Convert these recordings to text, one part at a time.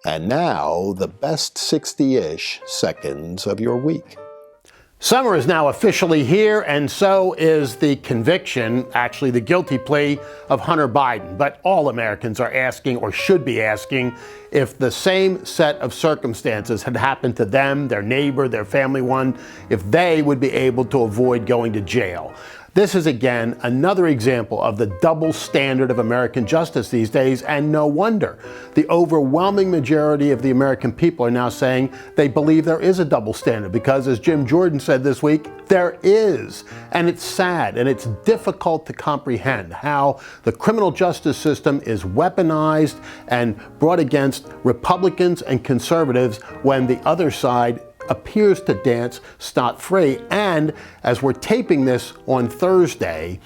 And now, the best 60-ish seconds of your week. Summer is now officially here, and so is the conviction, actually the guilty plea, of Hunter Biden. But all Americans are asking, or should be asking, if the same set of circumstances had happened to them, their neighbor, their family one, if they would be able to avoid going to jail. This is, again, another example of the double standard of American justice these days, and no wonder. The overwhelming majority of the American people are now saying they believe there is a double standard because, as Jim Jordan said this week, there is. And it's sad and it's difficult to comprehend how the criminal justice system is weaponized and brought against Republicans and conservatives when the other side appears to dance scot-free. And as we're taping this on Thursday,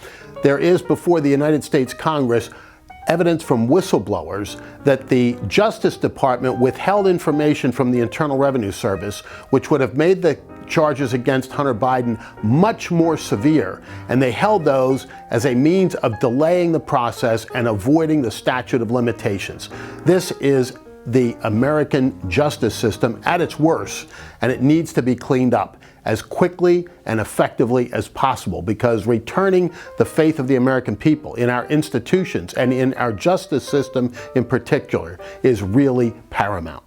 there is before the United States Congress evidence from whistleblowers that the Justice Department withheld information from the Internal Revenue Service, which would have made the charges against Hunter Biden much more severe, and they held those as a means of delaying the process and avoiding the statute of limitations. This is the American justice system at its worst, and it needs to be cleaned up as quickly and effectively as possible, because returning the faith of the American people in our institutions and in our justice system in particular is really paramount.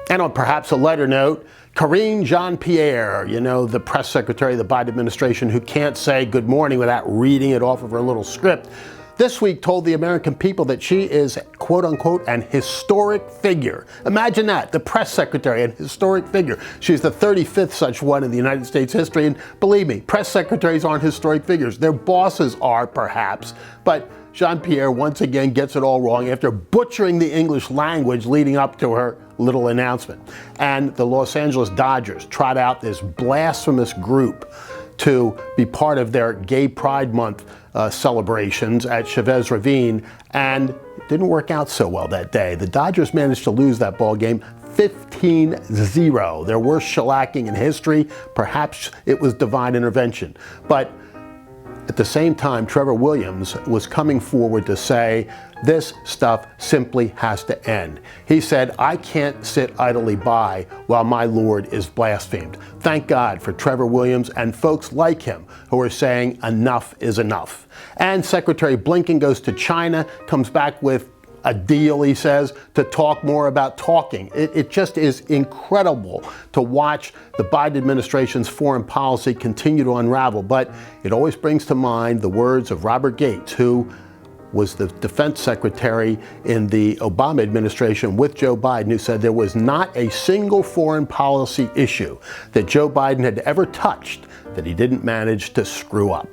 And on perhaps a lighter note, Karine Jean-Pierre, the press secretary of the Biden administration who can't say good morning without reading it off of her little script, this week told the American people that she is, quote unquote, an historic figure. Imagine that, the press secretary, an historic figure. She's the 35th such one in the United States history, and believe me, press secretaries aren't historic figures. Their bosses are, perhaps, but Jean-Pierre once again gets it all wrong after butchering the English language leading up to her little announcement. And the Los Angeles Dodgers trot out this blasphemous group to be part of their Gay Pride Month celebrations at Chavez Ravine, and it didn't work out so well that day. The Dodgers managed to lose that ball game 15-0, their worst shellacking in history. Perhaps it was divine intervention. But at the same time, Trevor Williams was coming forward to say, this stuff simply has to end. He said, I can't sit idly by while my Lord is blasphemed. Thank God for Trevor Williams and folks like him who are saying enough is enough. And Secretary Blinken goes to China, comes back with a deal, he says, to talk more about talking. It just is incredible to watch the Biden administration's foreign policy continue to unravel. But it always brings to mind the words of Robert Gates, who was the defense secretary in the Obama administration with Joe Biden, who said there was not a single foreign policy issue that Joe Biden had ever touched that he didn't manage to screw up.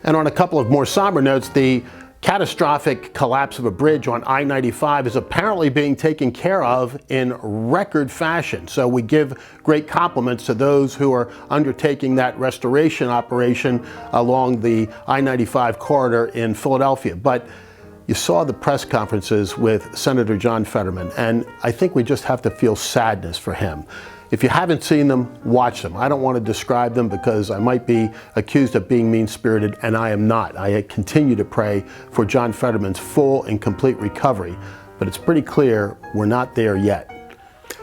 And on a couple of more somber notes, the catastrophic collapse of a bridge on I-95 is apparently being taken care of in record fashion. So we give great compliments to those who are undertaking that restoration operation along the I-95 corridor in Philadelphia. But you saw the press conferences with Senator John Fetterman, and I think we just have to feel sadness for him. If you haven't seen them, watch them. I don't want to describe them because I might be accused of being mean-spirited, and I am not. I continue to pray for John Fetterman's full and complete recovery, but it's pretty clear we're not there yet.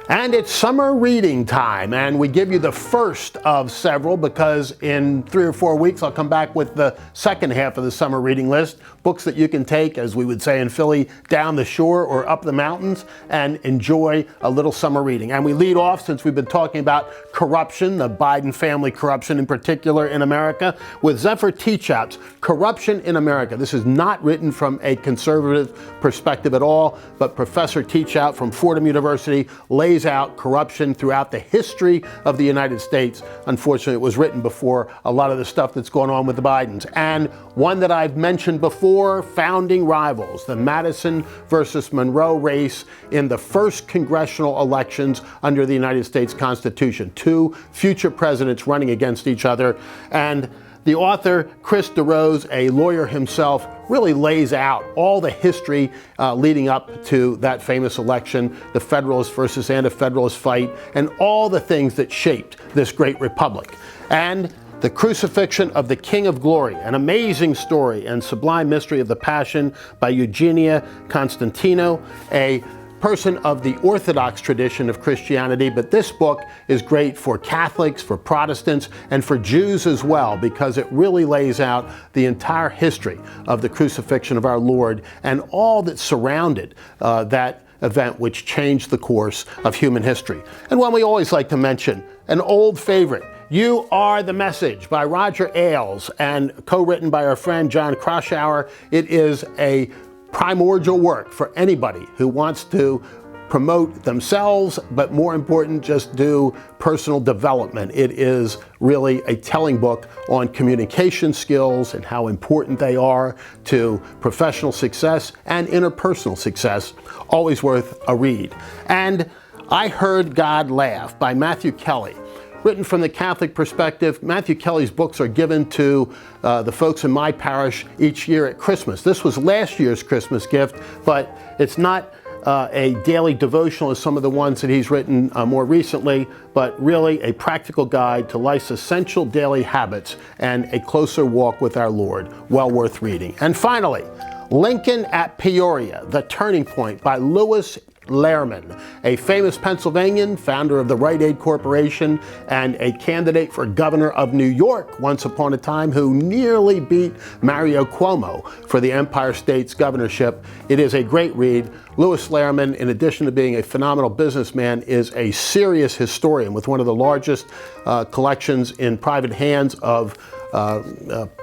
And it's summer reading time, and we give you the first of several because in 3 or 4 weeks I'll come back with the second half of the summer reading list, books that you can take, as we would say in Philly, down the shore or up the mountains and enjoy a little summer reading. And we lead off, since we've been talking about corruption, the Biden family corruption in particular in America, with Zephyr Teachout's Corruption in America. This is not written from a conservative perspective at all, but Professor Teachout from Fordham University lays out corruption throughout the history of the United States. Unfortunately, it was written before a lot of the stuff that's going on with the Bidens. And one that I've mentioned before, founding rivals, the Madison versus Monroe race in the first congressional elections under the United States Constitution. 2 future presidents running against each other. And the author, Chris DeRose, a lawyer himself, really lays out all the history leading up to that famous election, the Federalist versus Anti-Federalist fight, and all the things that shaped this great republic. And The Crucifixion of the King of Glory, an amazing story and sublime mystery of the Passion by Eugenia Constantino, a person of the Orthodox tradition of Christianity, but this book is great for Catholics, for Protestants, and for Jews as well, because it really lays out the entire history of the crucifixion of our Lord and all that surrounded that event which changed the course of human history. And one we always like to mention, an old favorite, You Are the Message by Roger Ailes and co-written by our friend John Kroshauer. It is a primordial work for anybody who wants to promote themselves, but more important, just do personal development. It is really a telling book on communication skills and how important they are to professional success and interpersonal success. Always worth a read. And I Heard God Laugh by Matthew Kelly. Written from the Catholic perspective, Matthew Kelly's books are given to the folks in my parish each year at Christmas. This was last year's Christmas gift, but it's not a daily devotional as some of the ones that he's written more recently, but really a practical guide to life's essential daily habits and a closer walk with our Lord. Well worth reading. And finally, Lincoln at Peoria, The Turning Point by Louis Lehrman, a famous Pennsylvanian, founder of the Rite Aid Corporation, and a candidate for governor of New York once upon a time, who nearly beat Mario Cuomo for the Empire State's governorship. It is a great read. Louis Lehrman, in addition to being a phenomenal businessman, is a serious historian with one of the largest collections in private hands of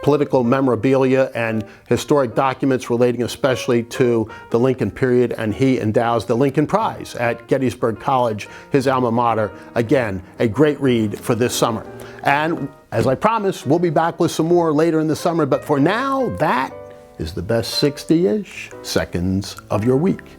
political memorabilia and historic documents relating especially to the Lincoln period, and he endows the Lincoln Prize at Gettysburg College, his alma mater. Again, a great read for this summer. And as I promised, we'll be back with some more later in the summer, but for now, that is the best 60-ish seconds of your week.